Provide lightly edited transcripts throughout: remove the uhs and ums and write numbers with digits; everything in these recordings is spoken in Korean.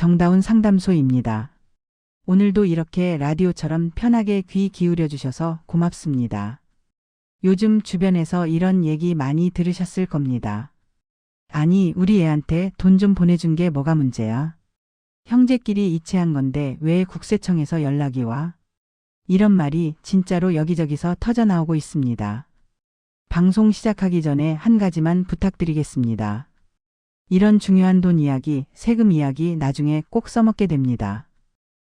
정다운 상담소입니다. 오늘도 이렇게 라디오처럼 편하게 귀 기울여 주셔서 고맙습니다. 요즘 주변에서 이런 얘기 많이 들으셨을 겁니다. 아니, 우리 애한테 돈 좀 보내준 게 뭐가 문제야? 형제끼리 이체한 건데 왜 국세청에서 연락이 와? 이런 말이 진짜로 여기저기서 터져 나오고 있습니다. 방송 시작하기 전에 한 가지만 부탁드리겠습니다. 이런 중요한 돈 이야기, 세금 이야기 나중에 꼭 써먹게 됩니다.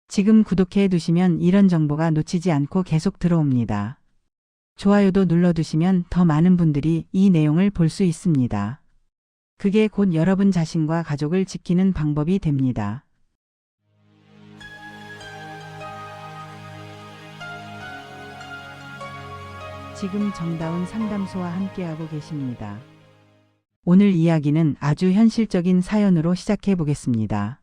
지금 구독해 두시면 이런 정보가 놓치지 않고 계속 들어옵니다. 좋아요도 눌러두시면 더 많은 분들이 이 내용을 볼 수 있습니다. 그게 곧 여러분 자신과 가족을 지키는 방법이 됩니다. 지금 정다운 상담소와 함께하고 계십니다. 오늘 이야기는 아주 현실적인 사연으로 시작해 보겠습니다.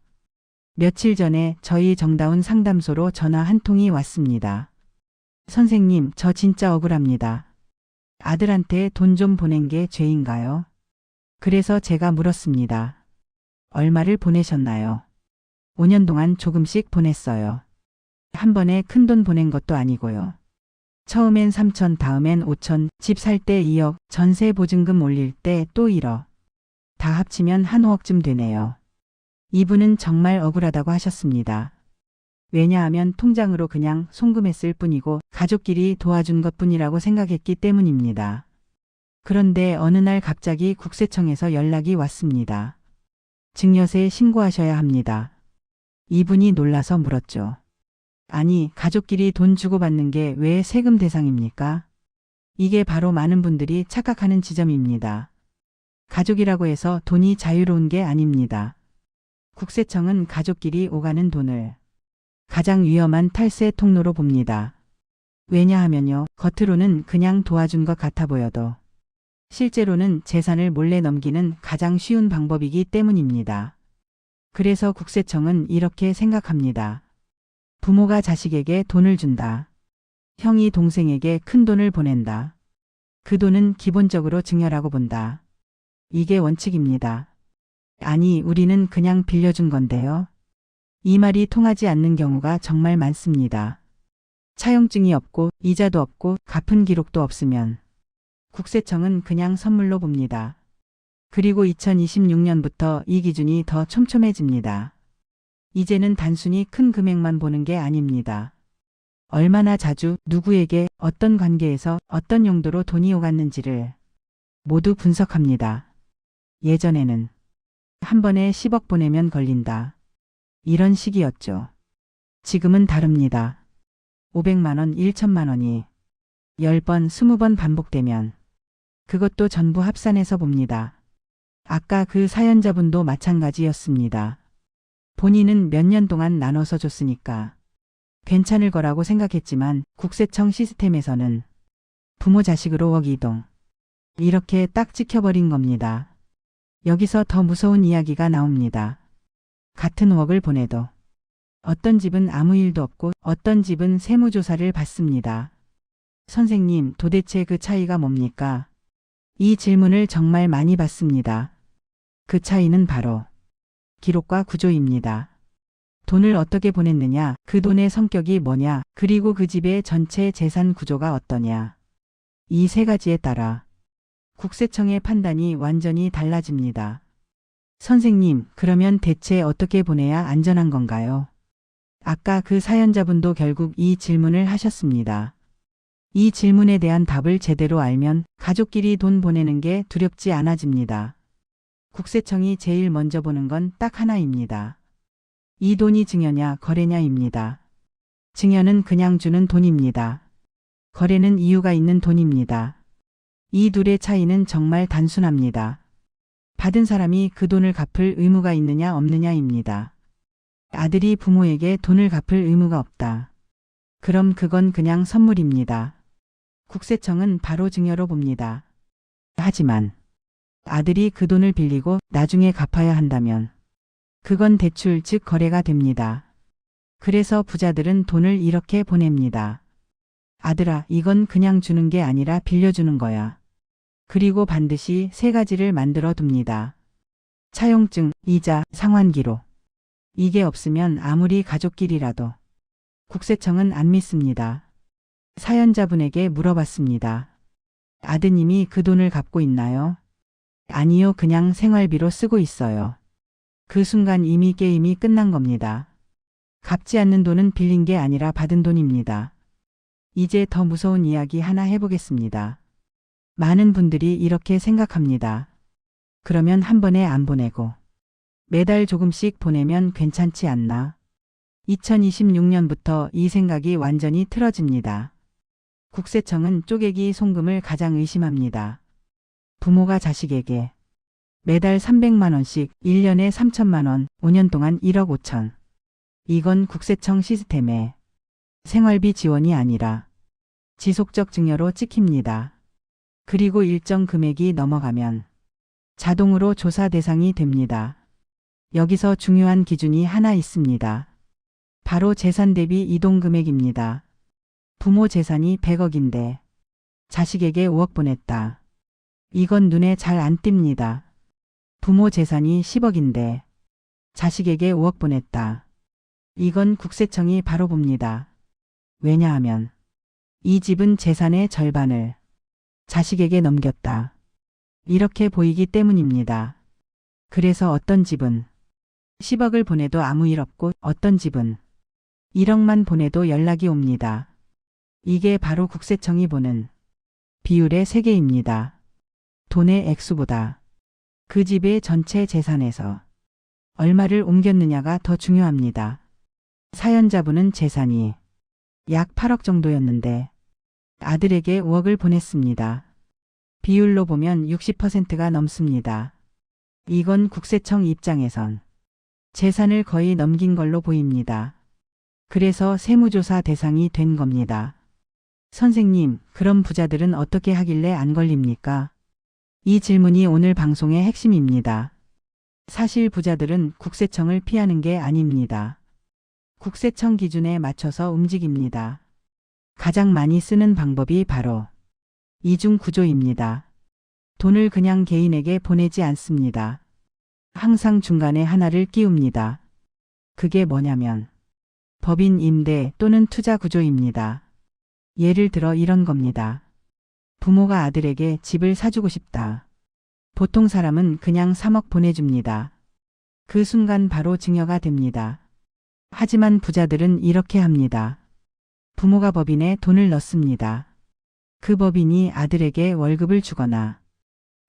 며칠 전에 저희 정다운 상담소로 전화 한 통이 왔습니다. 선생님, 저 진짜 억울합니다. 아들한테 돈 좀 보낸 게 죄인가요? 그래서 제가 물었습니다. 얼마를 보내셨나요? 5년 동안 조금씩 보냈어요. 한 번에 큰 돈 보낸 것도 아니고요. 처음엔 3천, 다음엔 5천, 집 살 때 2억, 전세 보증금 올릴 때 또 1억. 다 합치면 한 5억쯤 되네요. 이분은 정말 억울하다고 하셨습니다. 왜냐하면 통장으로 그냥 송금했을 뿐이고 가족끼리 도와준 것뿐이라고 생각했기 때문입니다. 그런데 어느 날 갑자기 국세청에서 연락이 왔습니다. 증여세 신고하셔야 합니다. 이분이 놀라서 물었죠. 아니, 가족끼리 돈 주고받는 게 왜 세금 대상입니까? 이게 바로 많은 분들이 착각하는 지점입니다. 가족이라고 해서 돈이 자유로운 게 아닙니다. 국세청은 가족끼리 오가는 돈을 가장 위험한 탈세 통로로 봅니다. 왜냐하면요, 겉으로는 그냥 도와준 것 같아 보여도 실제로는 재산을 몰래 넘기는 가장 쉬운 방법이기 때문입니다. 그래서 국세청은 이렇게 생각합니다. 부모가 자식에게 돈을 준다. 형이 동생에게 큰 돈을 보낸다. 그 돈은 기본적으로 증여라고 본다. 이게 원칙입니다. 아니, 우리는 그냥 빌려준 건데요. 이 말이 통하지 않는 경우가 정말 많습니다. 차용증이 없고 이자도 없고 갚은 기록도 없으면 국세청은 그냥 선물로 봅니다. 그리고 2026년부터 이 기준이 더 촘촘해집니다. 이제는 단순히 큰 금액만 보는 게 아닙니다. 얼마나 자주, 누구에게, 어떤 관계에서, 어떤 용도로 돈이 오갔는지를 모두 분석합니다. 예전에는 한 번에 10억 보내면 걸린다. 이런 식이었죠. 지금은 다릅니다. 500만 원, 1천만 원이 10번, 20번 반복되면 그것도 전부 합산해서 봅니다. 아까 그 사연자분도 마찬가지였습니다. 본인은 몇 년 동안 나눠서 줬으니까 괜찮을 거라고 생각했지만 국세청 시스템에서는 부모 자식으로 억 이동. 이렇게 딱 찍혀버린 겁니다. 여기서 더 무서운 이야기가 나옵니다. 같은 5억을 보내도 어떤 집은 아무 일도 없고 어떤 집은 세무조사를 받습니다. 선생님, 도대체 그 차이가 뭡니까? 이 질문을 정말 많이 받습니다. 그 차이는 바로 기록과 구조입니다. 돈을 어떻게 보냈느냐, 그 돈의 성격이 뭐냐, 그리고 그 집의 전체 재산 구조가 어떠냐. 이 세 가지에 따라 국세청의 판단이 완전히 달라집니다. 선생님, 그러면 대체 어떻게 보내야 안전한 건가요? 아까 그 사연자분도 결국 이 질문을 하셨습니다. 이 질문에 대한 답을 제대로 알면 가족끼리 돈 보내는 게 두렵지 않아집니다. 국세청이 제일 먼저 보는 건 딱 하나입니다. 이 돈이 증여냐 거래냐입니다. 증여는 그냥 주는 돈입니다. 거래는 이유가 있는 돈입니다. 이 둘의 차이는 정말 단순합니다. 받은 사람이 그 돈을 갚을 의무가 있느냐 없느냐입니다. 아들이 부모에게 돈을 갚을 의무가 없다. 그럼 그건 그냥 선물입니다. 국세청은 바로 증여로 봅니다. 하지만 아들이 그 돈을 빌리고 나중에 갚아야 한다면 그건 대출 즉 거래가 됩니다. 그래서 부자들은 돈을 이렇게 보냅니다. 아들아, 이건 그냥 주는 게 아니라 빌려주는 거야. 그리고 반드시 세 가지를 만들어 둡니다. 차용증, 이자, 상환기록. 이게 없으면 아무리 가족끼리라도 국세청은 안 믿습니다. 사연자분에게 물어봤습니다. 아드님이 그 돈을 갚고 있나요? 아니요, 그냥 생활비로 쓰고 있어요. 그 순간 이미 게임이 끝난 겁니다. 갚지 않는 돈은 빌린 게 아니라 받은 돈입니다. 이제 더 무서운 이야기 하나 해보겠습니다. 많은 분들이 이렇게 생각합니다. 그러면 한 번에 안 보내고 매달 조금씩 보내면 괜찮지 않나? 2026년부터 이 생각이 완전히 틀어집니다. 국세청은 쪼개기 송금을 가장 의심합니다. 부모가 자식에게 매달 300만 원씩 1년에 3천만 원, 5년 동안 1억 5천. 이건 국세청 시스템에 생활비 지원이 아니라 지속적 증여로 찍힙니다. 그리고 일정 금액이 넘어가면 자동으로 조사 대상이 됩니다. 여기서 중요한 기준이 하나 있습니다. 바로 재산 대비 이동 금액입니다. 부모 재산이 100억인데 자식에게 5억 보냈다. 이건 눈에 잘 안 띕니다. 부모 재산이 10억인데 자식에게 5억 보냈다. 이건 국세청이 바로 봅니다. 왜냐하면 이 집은 재산의 절반을 자식에게 넘겼다. 이렇게 보이기 때문입니다. 그래서 어떤 집은 10억을 보내도 아무 일 없고 어떤 집은 1억만 보내도 연락이 옵니다. 이게 바로 국세청이 보는 비율의 세계입니다. 돈의 액수보다 그 집의 전체 재산에서 얼마를 옮겼느냐가 더 중요합니다. 사연자분은 재산이 약 8억 정도였는데 아들에게 5억을 보냈습니다. 비율로 보면 60%가 넘습니다. 이건 국세청 입장에선 재산을 거의 넘긴 걸로 보입니다. 그래서 세무조사 대상이 된 겁니다. 선생님, 그럼 부자들은 어떻게 하길래 안 걸립니까? 이 질문이 오늘 방송의 핵심입니다. 사실 부자들은 국세청을 피하는 게 아닙니다. 국세청 기준에 맞춰서 움직입니다. 가장 많이 쓰는 방법이 바로 이중 구조입니다. 돈을 그냥 개인에게 보내지 않습니다. 항상 중간에 하나를 끼웁니다. 그게 뭐냐면 법인 임대 또는 투자 구조입니다. 예를 들어 이런 겁니다. 부모가 아들에게 집을 사주고 싶다. 보통 사람은 그냥 3억 보내줍니다. 그 순간 바로 증여가 됩니다. 하지만 부자들은 이렇게 합니다. 부모가 법인에 돈을 넣습니다. 그 법인이 아들에게 월급을 주거나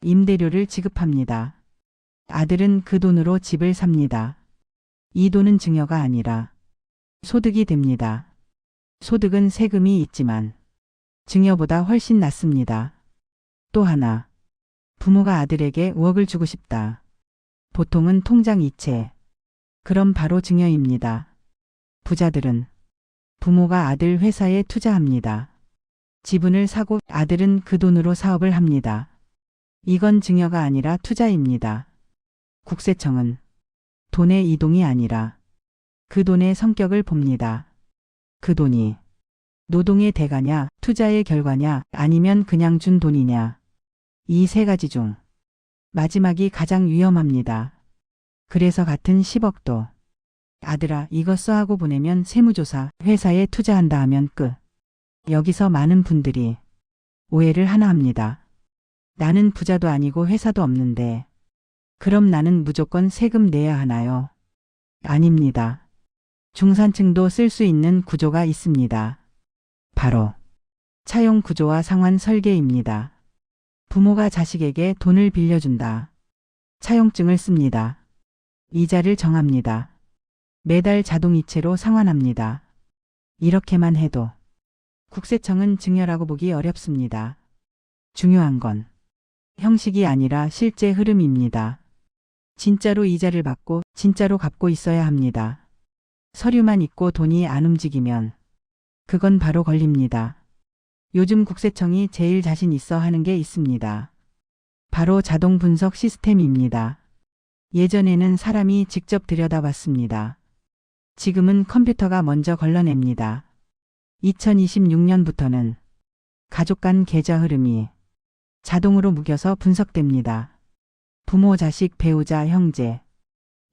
임대료를 지급합니다. 아들은 그 돈으로 집을 삽니다. 이 돈은 증여가 아니라 소득이 됩니다. 소득은 세금이 있지만 증여보다 훨씬 낫습니다. 또 하나, 부모가 아들에게 5억을 주고 싶다. 보통은 통장 이체. 그럼 바로 증여입니다. 부자들은 부모가 아들 회사에 투자합니다. 지분을 사고 아들은 그 돈으로 사업을 합니다. 이건 증여가 아니라 투자입니다. 국세청은 돈의 이동이 아니라 그 돈의 성격을 봅니다. 그 돈이 노동의 대가냐, 투자의 결과냐, 아니면 그냥 준 돈이냐. 이 세 가지 중 마지막이 가장 위험합니다. 그래서 같은 10억도 아들아 이거 써 하고 보내면 세무조사 회사에 투자한다 하면 끝. 여기서 많은 분들이 오해를 하나 합니다. 나는 부자도 아니고 회사도 없는데 그럼 나는 무조건 세금 내야 하나요? 아닙니다. 중산층도 쓸 수 있는 구조가 있습니다. 바로 차용 구조와 상환 설계입니다. 부모가 자식에게 돈을 빌려준다. 차용증을 씁니다. 이자를 정합니다. 매달 자동이체로 상환합니다. 이렇게만 해도 국세청은 증여라고 보기 어렵습니다. 중요한 건 형식이 아니라 실제 흐름입니다. 진짜로 이자를 받고 진짜로 갚고 있어야 합니다. 서류만 있고 돈이 안 움직이면 그건 바로 걸립니다. 요즘 국세청이 제일 자신 있어 하는 게 있습니다. 바로 자동 분석 시스템입니다. 예전에는 사람이 직접 들여다봤습니다. 지금은 컴퓨터가 먼저 걸러냅니다. 2026년부터는 가족 간 계좌 흐름이 자동으로 묵여서 분석됩니다. 부모, 자식, 배우자, 형제.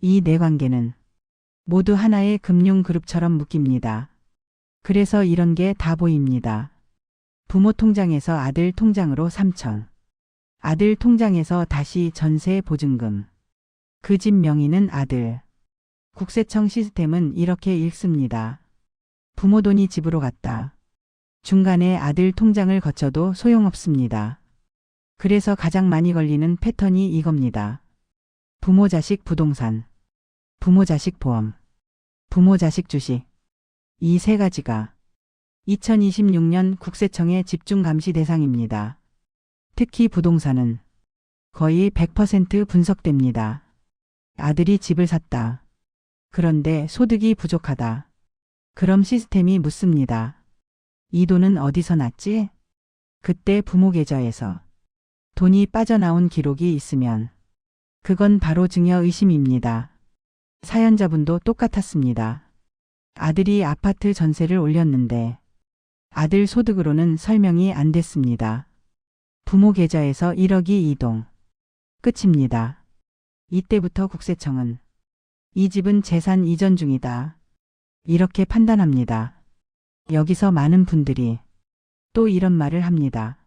이 네 관계는 모두 하나의 금융그룹처럼 묶입니다. 그래서 이런 게 다 보입니다. 부모 통장에서 아들 통장으로 3천. 아들 통장에서 다시 전세 보증금. 그 집 명의는 아들. 국세청 시스템은 이렇게 읽습니다. 부모 돈이 집으로 갔다. 중간에 아들 통장을 거쳐도 소용없습니다. 그래서 가장 많이 걸리는 패턴이 이겁니다. 부모 자식 부동산, 부모 자식 보험, 부모 자식 주식. 이 세 가지가 2026년 국세청의 집중 감시 대상입니다. 특히 부동산은 거의 100% 분석됩니다. 아들이 집을 샀다. 그런데 소득이 부족하다. 그럼 시스템이 묻습니다. 이 돈은 어디서 났지? 그때 부모 계좌에서 돈이 빠져나온 기록이 있으면 그건 바로 증여 의심입니다. 사연자분도 똑같았습니다. 아들이 아파트 전세를 올렸는데 아들 소득으로는 설명이 안 됐습니다. 부모 계좌에서 1억이 이동. 끝입니다. 이때부터 국세청은 이 집은 재산 이전 중이다. 이렇게 판단합니다. 여기서 많은 분들이 또 이런 말을 합니다.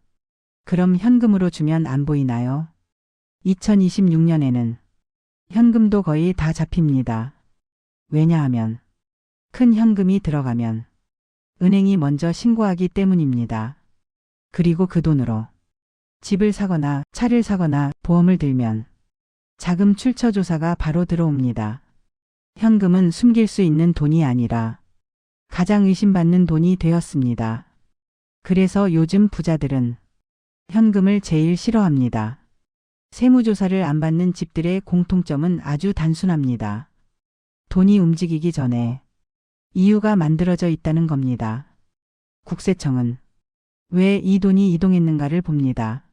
그럼 현금으로 주면 안 보이나요? 2026년에는 현금도 거의 다 잡힙니다. 왜냐하면 큰 현금이 들어가면 은행이 먼저 신고하기 때문입니다. 그리고 그 돈으로 집을 사거나 차를 사거나 보험을 들면 자금 출처 조사가 바로 들어옵니다. 현금은 숨길 수 있는 돈이 아니라 가장 의심받는 돈이 되었습니다. 그래서 요즘 부자들은 현금을 제일 싫어합니다. 세무조사를 안 받는 집들의 공통점은 아주 단순합니다. 돈이 움직이기 전에 이유가 만들어져 있다는 겁니다. 국세청은 왜 이 돈이 이동했는가를 봅니다.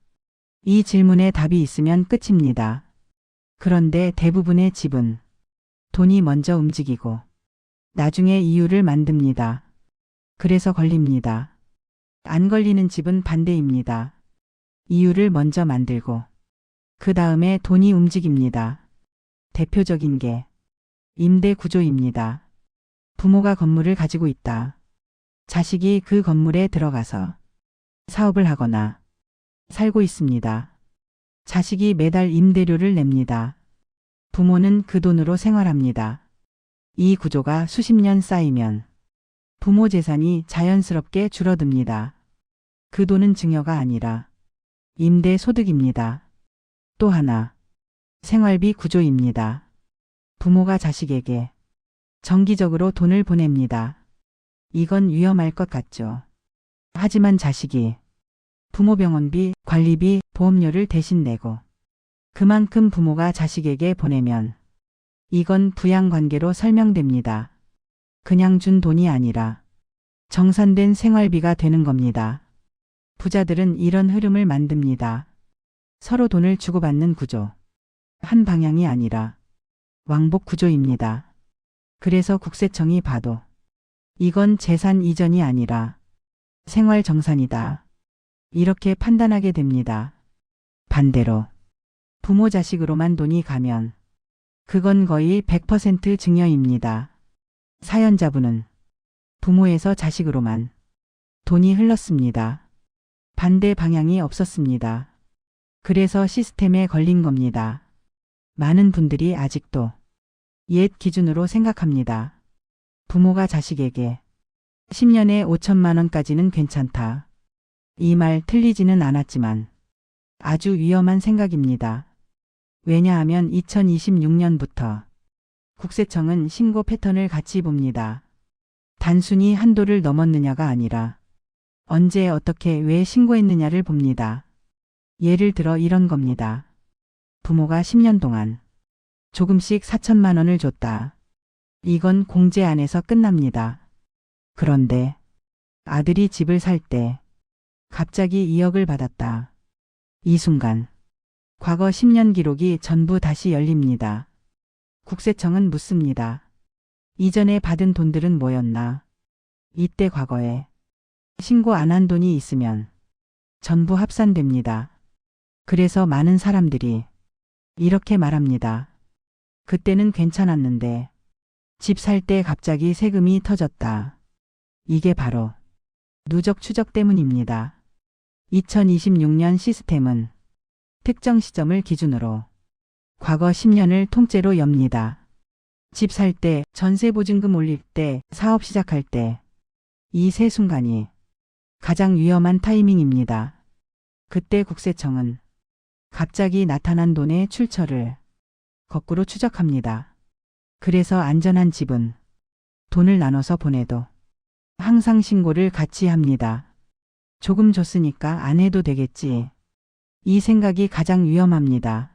이 질문에 답이 있으면 끝입니다. 그런데 대부분의 집은 돈이 먼저 움직이고 나중에 이유를 만듭니다. 그래서 걸립니다. 안 걸리는 집은 반대입니다. 이유를 먼저 만들고 그 다음에 돈이 움직입니다. 대표적인 게 임대 구조입니다. 부모가 건물을 가지고 있다. 자식이 그 건물에 들어가서 사업을 하거나 살고 있습니다. 자식이 매달 임대료를 냅니다. 부모는 그 돈으로 생활합니다. 이 구조가 수십 년 쌓이면 부모 재산이 자연스럽게 줄어듭니다. 그 돈은 증여가 아니라 임대 소득입니다. 또 하나, 생활비 구조입니다. 부모가 자식에게 정기적으로 돈을 보냅니다. 이건 위험할 것 같죠. 하지만 자식이 부모 병원비, 관리비, 보험료를 대신 내고 그만큼 부모가 자식에게 보내면 이건 부양관계로 설명됩니다. 그냥 준 돈이 아니라 정산된 생활비가 되는 겁니다. 부자들은 이런 흐름을 만듭니다. 서로 돈을 주고받는 구조. 한 방향이 아니라 왕복 구조입니다. 그래서 국세청이 봐도 이건 재산 이전이 아니라 생활 정산이다. 이렇게 판단하게 됩니다. 반대로 부모 자식으로만 돈이 가면 그건 거의 100% 증여입니다. 사연자분은 부모에서 자식으로만 돈이 흘렀습니다. 반대 방향이 없었습니다. 그래서 시스템에 걸린 겁니다. 많은 분들이 아직도 옛 기준으로 생각합니다. 부모가 자식에게 10년에 5천만 원까지는 괜찮다. 이 말 틀리지는 않았지만 아주 위험한 생각입니다. 왜냐하면 2026년부터 국세청은 신고 패턴을 같이 봅니다. 단순히 한도를 넘었느냐가 아니라 언제 어떻게 왜 신고했느냐를 봅니다. 예를 들어 이런 겁니다. 부모가 10년 동안 조금씩 4천만 원을 줬다. 이건 공제 안에서 끝납니다. 그런데 아들이 집을 살 때 갑자기 2억을 받았다. 이 순간 과거 10년 기록이 전부 다시 열립니다. 국세청은 묻습니다. 이전에 받은 돈들은 뭐였나? 이때 과거에 신고 안 한 돈이 있으면 전부 합산됩니다. 그래서 많은 사람들이 이렇게 말합니다. 그때는 괜찮았는데 집 살 때 갑자기 세금이 터졌다. 이게 바로 누적 추적 때문입니다. 2026년 시스템은 특정 시점을 기준으로 과거 10년을 통째로 엽니다. 집 살 때, 전세 보증금 올릴 때, 사업 시작할 때, 이 세 순간이 가장 위험한 타이밍입니다. 그때 국세청은 갑자기 나타난 돈의 출처를 거꾸로 추적합니다. 그래서 안전한 집은 돈을 나눠서 보내도 항상 신고를 같이 합니다. 조금 줬으니까 안 해도 되겠지. 이 생각이 가장 위험합니다.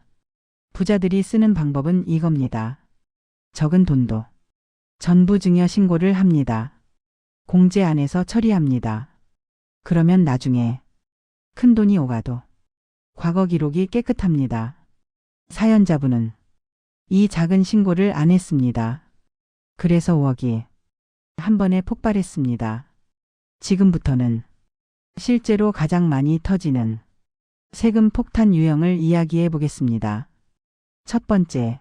부자들이 쓰는 방법은 이겁니다. 적은 돈도 전부 증여 신고를 합니다. 공제 안에서 처리합니다. 그러면 나중에 큰 돈이 오가도 과거 기록이 깨끗합니다. 사연자분은 이 작은 신고를 안 했습니다. 그래서 5억이 한 번에 폭발했습니다. 지금부터는 실제로 가장 많이 터지는 세금 폭탄 유형을 이야기해 보겠습니다. 첫 번째,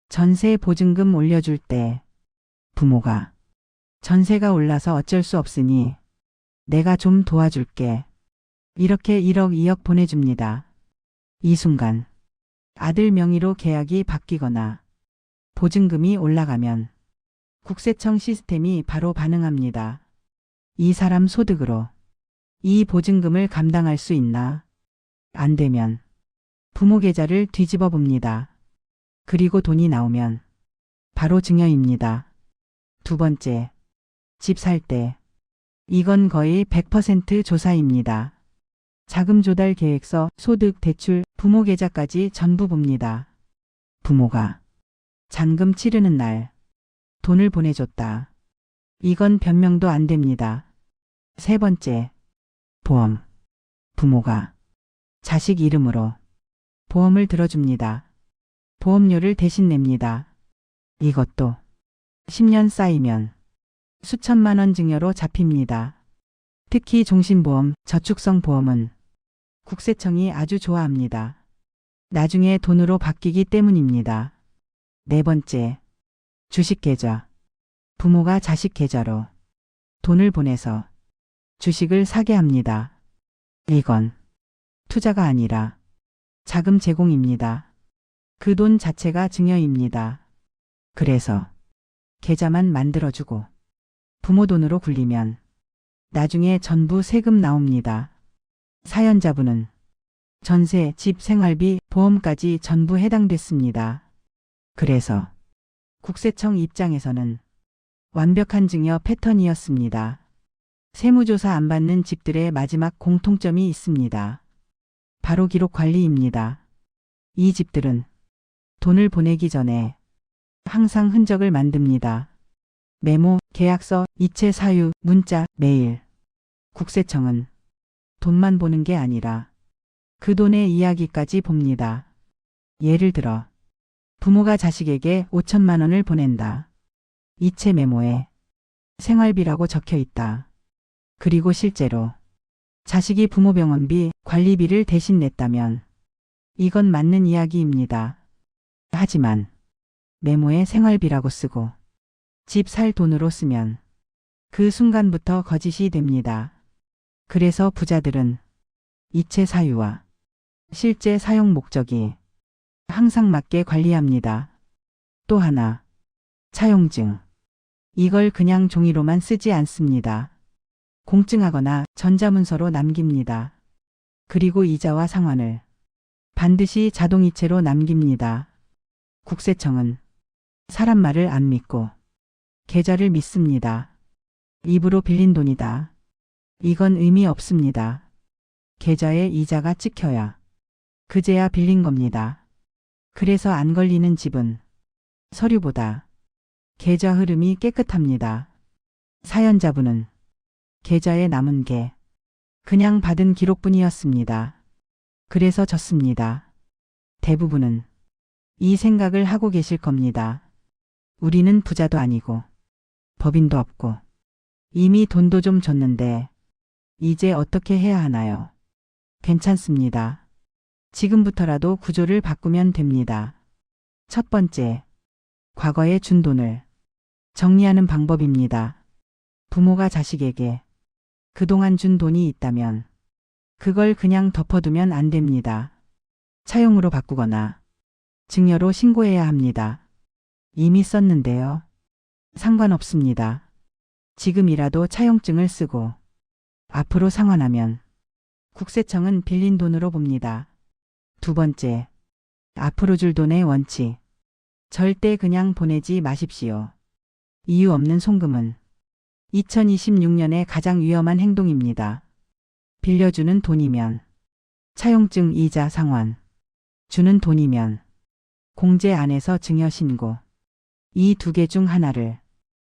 전세 보증금 올려줄 때 부모가 전세가 올라서 어쩔 수 없으니 내가 좀 도와줄게. 이렇게 1억, 2억 보내줍니다. 이 순간 아들 명의로 계약이 바뀌거나 보증금이 올라가면 국세청 시스템이 바로 반응합니다. 이 사람 소득으로 이 보증금을 감당할 수 있나? 안 되면 부모 계좌를 뒤집어 봅니다. 그리고 돈이 나오면 바로 증여입니다. 두 번째, 집 살 때 이건 거의 100% 조사입니다. 자금 조달 계획서, 소득, 대출, 부모 계좌까지 전부 봅니다. 부모가 잔금 치르는 날 돈을 보내줬다. 이건 변명도 안 됩니다. 세 번째, 보험. 부모가 자식 이름으로 보험을 들어줍니다. 보험료를 대신 냅니다. 이것도 10년 쌓이면 수천만 원 증여로 잡힙니다. 특히 종신보험, 저축성 보험은 국세청이 아주 좋아합니다. 나중에 돈으로 바뀌기 때문입니다. 네 번째, 주식 계좌. 부모가 자식 계좌로 돈을 보내서 주식을 사게 합니다. 이건 투자가 아니라 자금 제공입니다. 그 돈 자체가 증여입니다. 그래서 계좌만 만들어주고 부모 돈으로 굴리면 나중에 전부 세금 나옵니다. 사연자분은 전세, 집, 생활비, 보험까지 전부 해당됐습니다. 그래서 국세청 입장에서는 완벽한 증여 패턴이었습니다. 세무조사 안 받는 집들의 마지막 공통점이 있습니다. 바로 기록 관리입니다. 이 집들은 돈을 보내기 전에 항상 흔적을 만듭니다. 메모, 계약서, 이체 사유, 문자, 메일. 국세청은 돈만 보는 게 아니라 그 돈의 이야기까지 봅니다. 예를 들어 부모가 자식에게 5천만 원을 보낸다. 이체 메모에 생활비라고 적혀 있다. 그리고 실제로 자식이 부모 병원비, 관리비를 대신 냈다면 이건 맞는 이야기입니다. 하지만 메모에 생활비라고 쓰고 집 살 돈으로 쓰면 그 순간부터 거짓이 됩니다. 그래서 부자들은 이체 사유와 실제 사용 목적이 항상 맞게 관리합니다. 또 하나, 차용증. 이걸 그냥 종이로만 쓰지 않습니다. 공증하거나 전자문서로 남깁니다. 그리고 이자와 상환을 반드시 자동이체로 남깁니다. 국세청은 사람 말을 안 믿고 계좌를 믿습니다. 입으로 빌린 돈이다. 이건 의미 없습니다. 계좌에 이자가 찍혀야 그제야 빌린 겁니다. 그래서 안 걸리는 집은 서류보다 계좌 흐름이 깨끗합니다. 사연자분은 계좌에 남은 게 그냥 받은 기록뿐이었습니다. 그래서 졌습니다. 대부분은 이 생각을 하고 계실 겁니다. 우리는 부자도 아니고 법인도 없고 이미 돈도 좀 줬는데 이제 어떻게 해야 하나요? 괜찮습니다. 지금부터라도 구조를 바꾸면 됩니다. 첫 번째, 과거에 준 돈을 정리하는 방법입니다. 부모가 자식에게 그동안 준 돈이 있다면 그걸 그냥 덮어두면 안 됩니다. 차용으로 바꾸거나 증여로 신고해야 합니다. 이미 썼는데요. 상관없습니다. 지금이라도 차용증을 쓰고 앞으로 상환하면 국세청은 빌린 돈으로 봅니다. 두 번째, 앞으로 줄 돈의 원칙. 절대 그냥 보내지 마십시오. 이유 없는 송금은 2026년에 가장 위험한 행동입니다. 빌려주는 돈이면 차용증 이자 상환, 주는 돈이면 공제 안에서 증여 신고. 이 두 개 중 하나를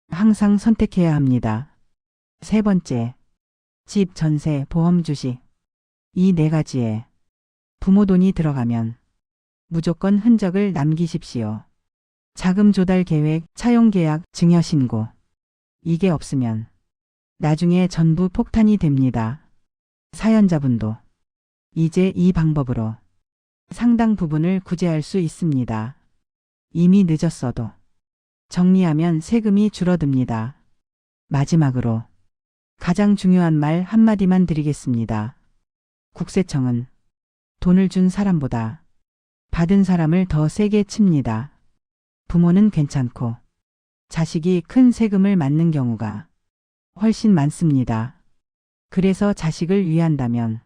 항상 선택해야 합니다. 세 번째, 집, 전세, 보험, 주식. 이 네 가지에 부모 돈이 들어가면 무조건 흔적을 남기십시오. 자금 조달 계획, 차용 계약, 증여 신고. 이게 없으면 나중에 전부 폭탄이 됩니다. 사연자분도 이제 이 방법으로 상당 부분을 구제할 수 있습니다. 이미 늦었어도 정리하면 세금이 줄어듭니다. 마지막으로 가장 중요한 말 한마디만 드리겠습니다. 국세청은 돈을 준 사람보다 받은 사람을 더 세게 칩니다. 부모는 괜찮고 자식이 큰 세금을 맞는 경우가 훨씬 많습니다. 그래서 자식을 위한다면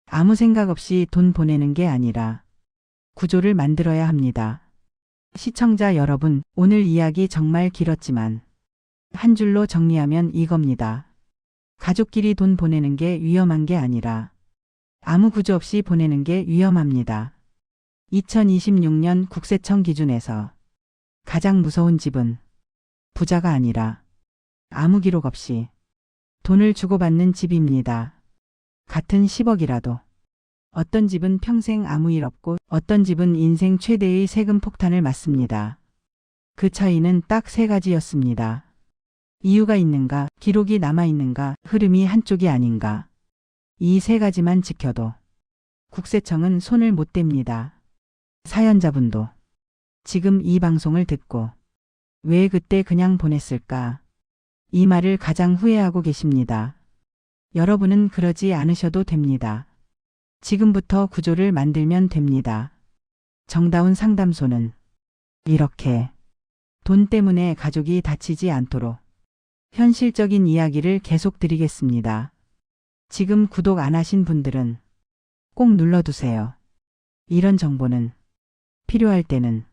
아무 생각 없이 돈 보내는 게 아니라 구조를 만들어야 합니다. 시청자 여러분, 오늘 이야기 정말 길었지만 한 줄로 정리하면 이겁니다. 가족끼리 돈 보내는 게 위험한 게 아니라 아무 구조 없이 보내는 게 위험합니다. 2026년 국세청 기준에서 가장 무서운 집은 부자가 아니라 아무 기록 없이 돈을 주고받는 집입니다. 같은 10억이라도 어떤 집은 평생 아무 일 없고 어떤 집은 인생 최대의 세금 폭탄을 맞습니다. 그 차이는 딱 세 가지였습니다. 이유가 있는가, 기록이 남아있는가, 흐름이 한쪽이 아닌가. 이 세 가지만 지켜도 국세청은 손을 못 댑니다. 사연자분도 지금 이 방송을 듣고 왜 그때 그냥 보냈을까? 이 말을 가장 후회하고 계십니다. 여러분은 그러지 않으셔도 됩니다. 지금부터 구조를 만들면 됩니다. 정다운 상담소는 이렇게 돈 때문에 가족이 다치지 않도록 현실적인 이야기를 계속 드리겠습니다. 지금 구독 안 하신 분들은 꼭 눌러두세요. 이런 정보는 필요할 때는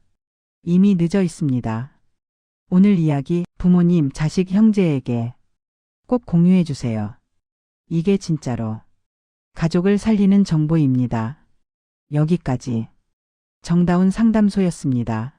이미 늦어 있습니다. 오늘 이야기 부모님, 자식, 형제에게 꼭 공유해 주세요. 이게 진짜로 가족을 살리는 정보입니다. 여기까지 정다운 상담소였습니다.